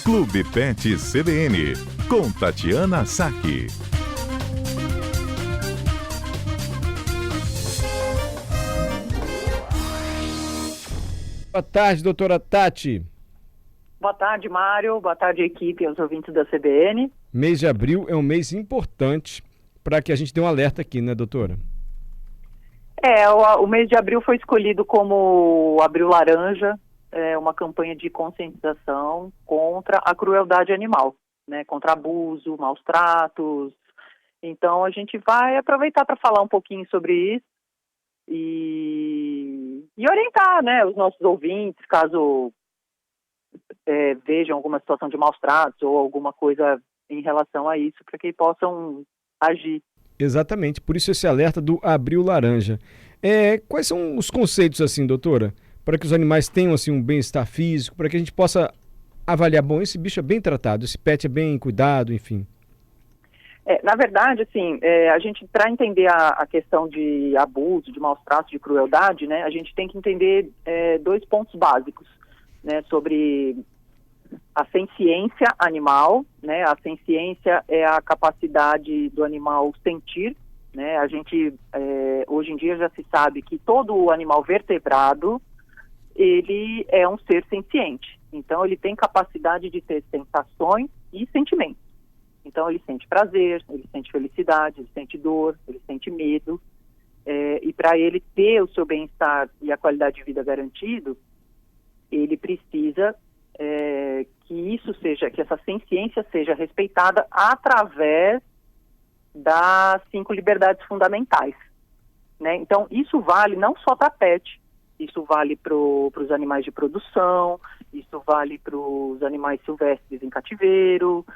Clube Pet CBN, com Tatiana Saque. Boa tarde, doutora Tati. Boa tarde, Mário. Boa tarde, equipe e aos ouvintes da CBN. Mês de abril é um mês importante para que a gente dê um alerta aqui, né, doutora? O mês de abril foi escolhido como Abril Laranja, uma campanha de conscientização contra a crueldade animal, né, contra abuso, maus tratos. Então, a gente vai aproveitar para falar um pouquinho sobre isso e orientar, né, os nossos ouvintes, caso vejam alguma situação de maus tratos ou alguma coisa em relação a isso, para que possam agir. Exatamente, por isso esse alerta do Abril Laranja. Quais são os conceitos, assim, doutora, para que os animais tenham assim, um bem-estar físico, para que a gente possa avaliar, bom, esse bicho é bem tratado, esse pet é bem cuidado, enfim? Na verdade, assim, a gente, para entender a questão de abuso, de maus tratos, de crueldade, né, a gente tem que entender dois pontos básicos, né, sobre a senciência animal, né, a senciência é a capacidade do animal sentir, né, a gente, hoje em dia já se sabe que todo animal vertebrado, ele é um ser senciente, então ele tem capacidade de ter sensações e sentimentos. Então ele sente prazer, ele sente felicidade, ele sente dor, ele sente medo, e para ele ter o seu bem-estar e a qualidade de vida garantido, ele precisa que essa senciência seja respeitada através das 5 liberdades fundamentais, né? Então isso vale não só para pet, isso vale para os animais de produção, isso vale para os animais silvestres em cativeiro,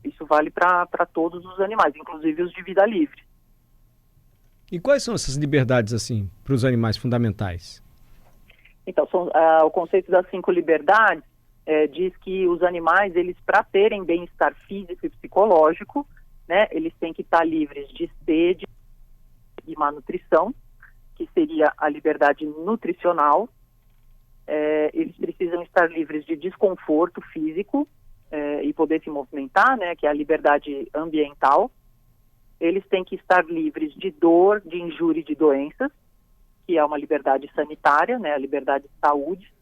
isso vale para todos os animais, inclusive os de vida livre. E quais são essas liberdades, assim, para os animais fundamentais? Então, o conceito das 5 liberdades diz que os animais, eles, para terem bem-estar físico e psicológico, né, eles têm que estar livres de sede e má nutrição, que seria a liberdade nutricional. Eles precisam estar livres de desconforto físico e poder se movimentar, né, que é a liberdade ambiental. Eles têm que estar livres de dor, de injúria e de doenças, que é uma liberdade sanitária, né, a liberdade de saúde,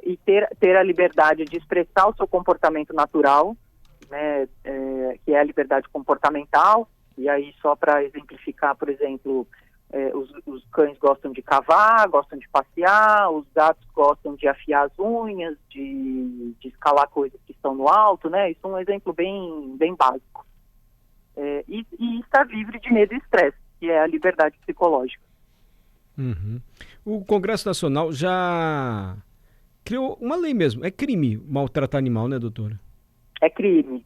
e ter a liberdade de expressar o seu comportamento natural, né, que é a liberdade comportamental. E aí, só para exemplificar, por exemplo, os cães gostam de cavar, gostam de passear, os gatos gostam de afiar as unhas, de escalar coisas que estão no alto, né? Isso é um exemplo bem, bem básico. E estar livre de medo e estresse, que é a liberdade psicológica. Uhum. O Congresso Nacional já criou uma lei mesmo. É crime maltratar animal, né, doutora? É crime.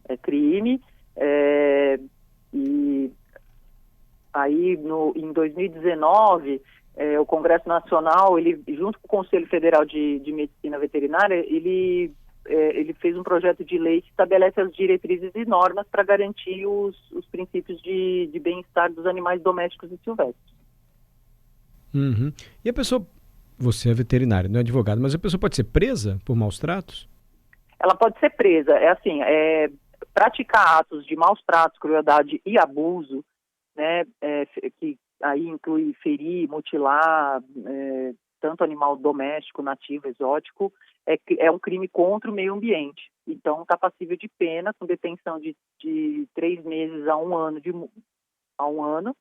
E aí, em 2019, o Congresso Nacional, ele, junto com o Conselho Federal de Medicina Veterinária, ele fez um projeto de lei que estabelece as diretrizes e normas para garantir os princípios de bem-estar dos animais domésticos e silvestres. Uhum. E a pessoa, você é veterinário, não é advogado, mas a pessoa pode ser presa por maus tratos? Ela pode ser presa. Praticar atos de maus tratos, crueldade e abuso, né, que aí inclui ferir, mutilar, tanto animal doméstico, nativo, exótico, é um crime contra o meio ambiente. Então, está passível de pena, com detenção de 3 meses a 1 ano,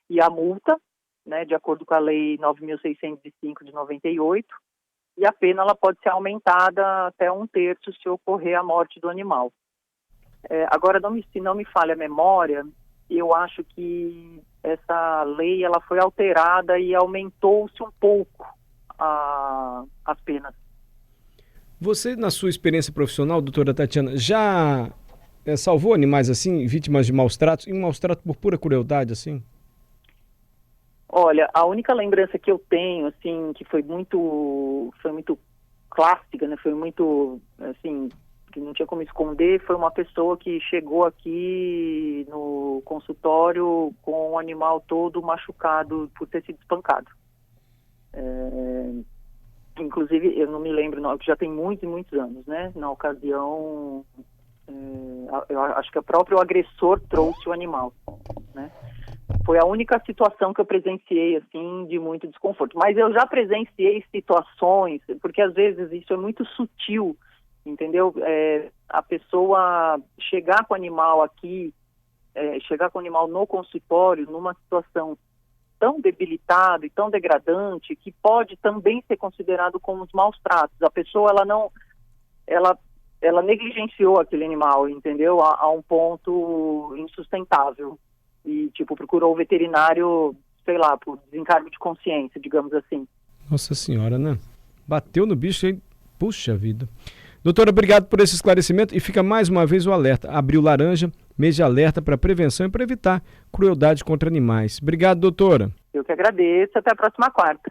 e a multa, né, de acordo com a Lei 9.605 de 98, e a pena ela pode ser aumentada até 1/3 se ocorrer a morte do animal. Agora, se não me falha a memória, eu acho que essa lei ela foi alterada e aumentou-se um pouco as penas. Você, na sua experiência profissional, doutora Tatiana, já salvou animais assim, vítimas de maus tratos, e um maus trato por pura crueldade, assim? Olha, a única lembrança que eu tenho, assim, que foi muito clássica, né, foi muito, assim, que não tinha como esconder, foi uma pessoa que chegou aqui no consultório com o animal todo machucado por ter sido espancado. Inclusive inclusive, eu não me lembro, não, que já tem muitos e muitos anos, né? Na ocasião, eu acho que o próprio agressor trouxe o animal, né? Foi a única situação que eu presenciei, assim, de muito desconforto. Mas eu já presenciei situações, porque às vezes isso é muito sutil, entendeu? A pessoa chegar com o animal aqui, chegar com o animal no consultório, numa situação tão debilitada e tão degradante, que pode também ser considerado como os maus tratos. A pessoa, ela negligenciou aquele animal, entendeu? A um ponto insustentável. E, procurou o veterinário, sei lá, por desencargo de consciência, digamos assim. Nossa senhora, né? Bateu no bicho aí. Puxa vida. Doutora, obrigado por esse esclarecimento e fica mais uma vez o alerta. Abril Laranja, mês de alerta para prevenção e para evitar crueldade contra animais. Obrigado, doutora. Eu que agradeço. Até a próxima quarta.